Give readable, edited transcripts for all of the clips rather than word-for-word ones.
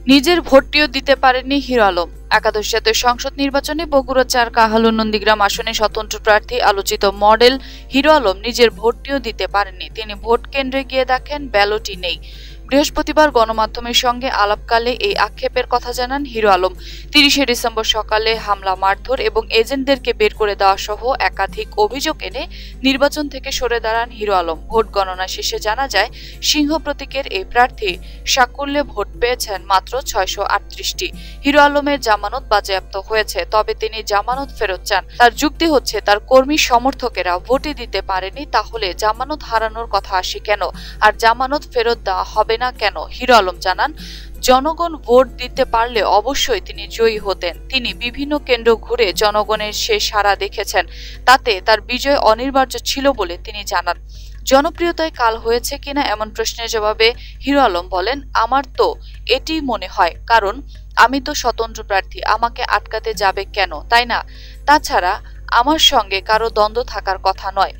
নিজের ভোটটিও দিতে পারেননি হিরো আলম। একাদশ জাতীয় সংসদ নির্বাচনে বগুড়া ৪ কাহালু নন্দীগ্রাম আসনে স্বতন্ত্র প্রার্থী আলোচিত মডেল হিরো আলম নিজের ভোটটিও দিতে পারেননি। তিনি ভোট কেন্দ্রে গিয়ে দেখেন ব্যালটই নেই। বৃহস্পতিবার গণমাধ্যমের সঙ্গে আলাপকালে এই আক্ষেপের কথা জানান হিরো আলম। ৩০শে ডিসেম্বর সকালে হামলা, মারধর এবং এজেন্টদেরকে বের করে দেওয়া সহ একাধিক অভিযোগ এনে নির্বাচন থেকে সরে দাঁড়ান হিরো আলম। ভোট গণনা শেষে জানা যায়, সিংহ প্রতীকের এই প্রার্থী সাকুল্যে ভোট পেয়েছেন মাত্র ৬৩৮টি। হিরো আলমের জামানত বাজেয়াপ্ত হয়েছে, তবে তিনি জামানত ফেরত চান। তার যুক্তি হচ্ছে, তার কর্মী সমর্থকেরা ভোটই দিতে পারেনি, তাহলে জামানত হারানোর কথা আসে কেন, আর জামানত ফেরত দেওয়া হবে না কেন? হিরো আলম জানান, জনগণ ভোট দিতে পারলে অবশ্যই তিনি জয়ী হতেন। তিনি বিভিন্ন কেন্দ্র ঘুরে জনগণের সে সাড়া দেখেছেন, তাতে তার বিজয় অনিবার্য ছিল বলে তিনি জানান। জনপ্রিয়তায় কাল হয়েছে কিনা এমন প্রশ্নের জবাবে হিরো আলম বলেন, আমার তো এটি মনে হয়, কারণ আমি তো স্বতন্ত্র প্রার্থী, আমাকে আটকাতে যাবে কেন, তাই না? তাছাড়া আমার সঙ্গে কারো দ্বন্দ্ব থাকার কথা নয়।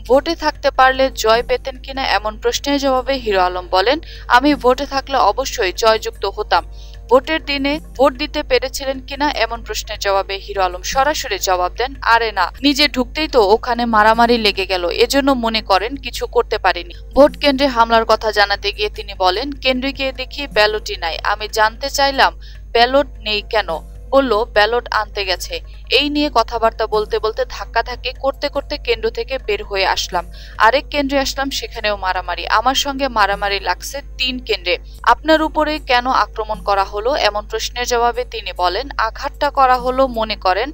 ভোটে থাকতে পারলে জয় পেতেন কিনা এমন প্রশ্নের জবাবে হিরো আলম বলেন, আমি ভোটে থাকলে অবশ্যই জয়যুক্ত হতাম। ভোটের দিনে ভোট দিতে পেরেছিলেন কিনা এমন প্রশ্নের জবাবে হিরো আলম সরাসরি জবাব দেন, আরে না, নিজে ঢুকতেই তো ওখানে মারামারি লেগে গেল, এজন্য মনে করেন কিছু করতে পারিনি। ভোট কেন্দ্রে হামলার কথা জানাতে গিয়ে তিনি বলেন, কেন্দ্রে গিয়ে দেখি ব্যালটই নাই। আমি জানতে চাইলাম ব্যালট নেই কেন, বলল ব্যালট আনতে গেছে। এই নিয়ে কথাবার্তা বলতে বলতে ধাক্কাধাক্কি করতে করতে কেন্দ্র থেকে বের হয়ে আসলাম। আরেক কেন্দ্রে আসলাম, সেখানেও মারামারি। আমার সঙ্গে মারামারি লাগছে ৩ কেন্দ্রে। আপনার উপরে কেন আক্রমণ করা হলো এমন প্রশ্নের জবাবে তিনি বলেন, আঘাতটা করা হলো মনে করেন,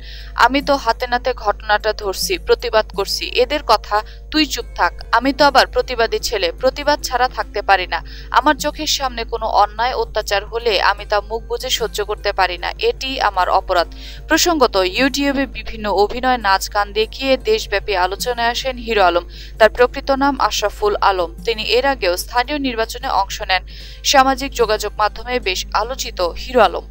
আমি তো হাতে নাতে ঘটনাটা ধরছি, প্রতিবাদ করছি। এদের কথা তুই চুপ থাক, আমি তো আবার প্রতিবাদী ছেলে, প্রতিবাদ ছাড়া থাকতে পারি না। আমার চোখের সামনে কোনো অন্যায় অত্যাচার হলে আমি তা মুখ বুজে সহ্য করতে পারি না, এটি আমার অপরাধ। প্রসঙ্গত, ইউটিউবে বিভিন্ন অভিনয়, নাচ, গান দেখিয়ে দেশব্যাপী আলোচনায় আসেন হিরো আলম। তার প্রকৃত নাম আশরাফুল আলম। তিনি এর আগেও স্থানীয় নির্বাচনে অংশ নেন। সামাজিক যোগাযোগ মাধ্যমে বেশ আলোচিত হিরো আলম।